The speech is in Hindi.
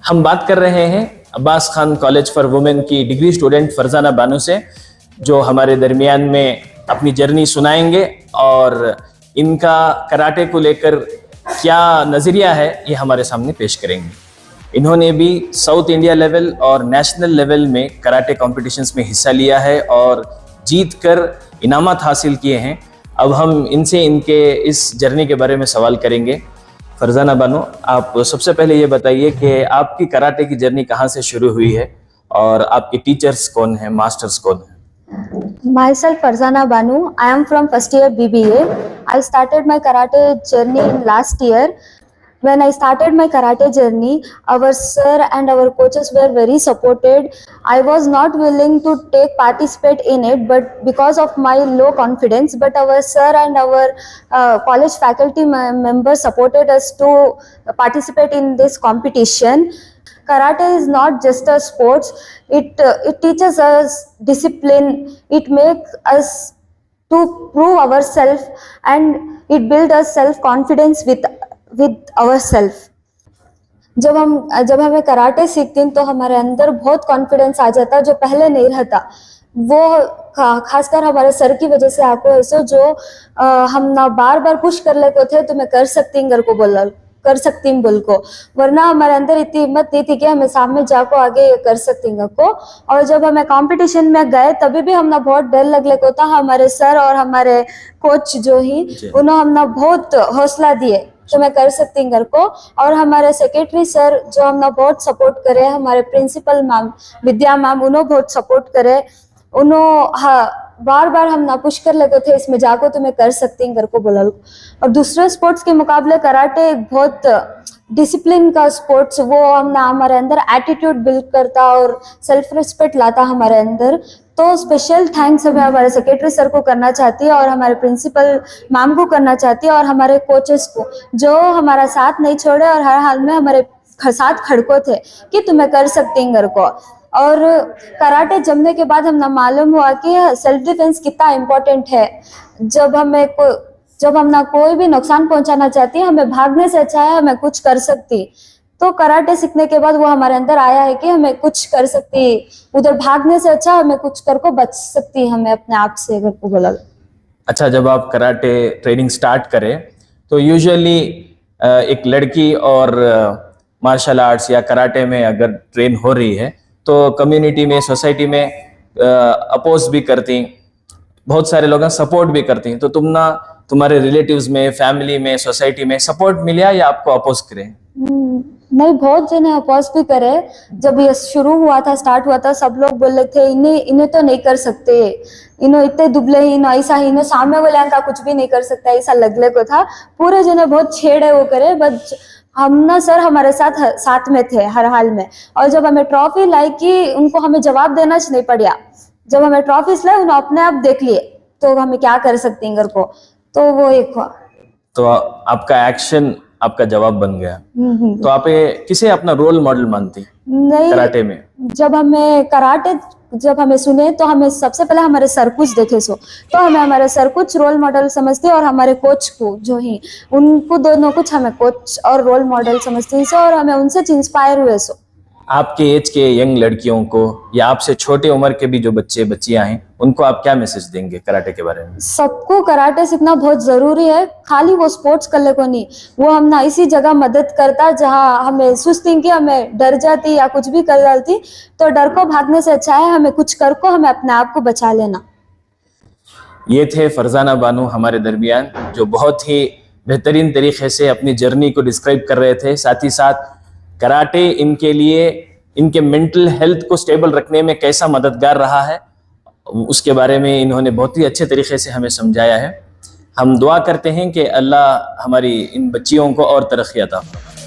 हम बात कर रहे हैं Abbas Khan college for women की डिग्री स्टूडेंट फरजाना बानो से, जो हमारे दरमियान में अपनी जर्नी सुनाएंगे और इनका कराटे को लेकर क्या नज़रिया है ये हमारे सामने पेश करेंगे। इन्होंने भी साउथ इंडिया लेवल और नेशनल लेवल में कराटे कॉम्पिटिशन्स में हिस्सा लिया है और जीत कर इनामात हासिल किए हैं। अब हम इनसे इनके इस जर्नी के बारे में सवाल करेंगे। फरजाना बानो, आप सबसे पहले ये बताइए कि आपकी कराटे की जर्नी कहाँ से शुरू हुई है और आपके टीचर्स कौन हैं, मास्टर्स कौन हैं? Myself Farzana Banu. I am from first year BBA. I started my karate journey last year. When I started my karate journey, our sir and our coaches were very supported. I was not willing to participate in it, but because of my low confidence, but our sir and our college faculty members supported us to participate in this competition. Karate is not just a sports, it teaches us discipline, it makes us to prove ourselves, and it builds us self-confidence with ourselves. जब हमें कराटे सीखते हैं तो हमारे अंदर बहुत कॉन्फिडेंस आ जाता है जो पहले नहीं रहता। वो खासकर हमारे सर की वजह से आपको ऐसे जो हम ना बार बार पुश कर लेते थे तो मैं कर सकती हूँ बोल को, वरना हमारे अंदर इतनी हिम्मत नहीं थी कि हमें सामने जाको आगे कर सकती को। और जब हमें कंपटीशन में गए तभी भी हमने बहुत डर लग था। हमारे सर और हमारे कोच जो ही उन्होंने हमने बहुत हौसला दिए तो मैं कर सकती हूँ को। और हमारे सेक्रेटरी सर जो हमने बहुत सपोर्ट करे, हमारे प्रिंसिपल मैम विद्या मैम उन्होंने बहुत सपोर्ट करे। बार बार हम ना पुश कर लेते थे इसमें जाको तो मैं कर सकती हूँ को बोला। और दूसरे स्पोर्ट्स के मुकाबले कराटे एक बहुत डिसिप्लिन का स्पोर्ट्स, वो हमारे अंदर एटीट्यूड बिल्ड करता और सेल्फ रिस्पेक्ट लाता हमारे अंदर। तो स्पेशल थैंक्स हमें हमारे सेक्रेटरी सर को करना चाहती है और हमारे प्रिंसिपल मैम को करना चाहती है और हमारे कोचेस को जो हमारा साथ नहीं छोड़े और हर हाल में हमारे साथ खड़को थे कि तुम्हें कर सकती हूँ को। और कराटे जमने के बाद हमने मालूम हुआ कि सेल्फ डिफेंस कितना इम्पोर्टेंट है। जब हम ना कोई भी नुकसान पहुंचाना चाहती है, हमें भागने से अच्छा है हमें कुछ कर सकती। तो कराटे सीखने के बाद वो हमारे अंदर आया है कि हमें कुछ कर सकती, उधर भागने से अच्छा हमें कुछ कर को बच सकती हमें अपने आप से घर को बोला। अच्छा, जब आप कराटे ट्रेनिंग स्टार्ट करें तो यूजुअली एक लड़की और मार्शल आर्ट्स या कराटे में अगर ट्रेन हो रही है तो कम्युनिटी में, सोसाइटी में अपोज भी करती, बहुत सारे लोग सपोर्ट भी करती। तो तुम्हारे रिलेटिव्स में, फैमिली में, सोसाइटी में सपोर्ट मिला या आपको अपोज करे? नहीं, बहुत जने अपोज भी करे। जब ये शुरू हुआ था, स्टार्ट हुआ था, सब लोग बोल रहे थे इन्हें तो नहीं कर सकते, इन्हों इतने दुबले ही ना ऐसा ही, इन्हों सामने वाले का कुछ भी नहीं कर सकता, ऐसा लगले को था। पूरे जने बहुत छेड़े वो करे, बट हम ना सर हमारे साथ में थे हर हाल में। और जब हमें ट्रॉफी लाई कि उनको हमें जवाब देना नहीं पड़ा, जब हमें ट्रॉफीज लाई उन्होंने अपने आप देख लिए तो हमें क्या कर सकते हैं को। तो वो एक हुआ, तो आपका एक्शन आपका जवाब बन गया। तो आप किसे अपना रोल मॉडल मानती नहीं कराटे में? जब हमें सुने तो हमें सबसे पहले हमारे सर कुछ देखे तो हमें हमारे सर कुछ रोल मॉडल समझते और हमारे कोच को जो ही उनको दोनों कुछ हमें कोच और रोल मॉडल समझते और हमें उनसे इंस्पायर हुए। आपके एज के यंग लड़कियों को या आपसे छोटे उम्र के भी जो बच्चे बच्चियां हैं उनको आप क्या मैसेज देंगे कराटे के बारे में? सबको कराटे सीखना बहुत जरूरी है, खाली वो स्पोर्ट्स कर ले को नहीं, वो हम ना इसी जगह मदद करता जहाँ हमें सुस्ती की हमें डर जाती या कुछ भी कर डालती। तो डर को भागने से अच्छा है हमें कुछ कर को हमें अपने आप को बचा लेना। ये थे फरजाना बानो हमारे दरमियान, जो बहुत ही बेहतरीन तरीके से अपनी जर्नी को डिस्क्राइब कर रहे थे। साथ ही साथ कराटे इनके लिए इनके मेंटल हेल्थ को स्टेबल रखने में कैसा मददगार रहा है उसके बारे में इन्होंने बहुत ही अच्छे तरीके से हमें समझाया है। हम दुआ करते हैं कि अल्लाह हमारी इन बच्चियों को और तरक्की अता फरमाए।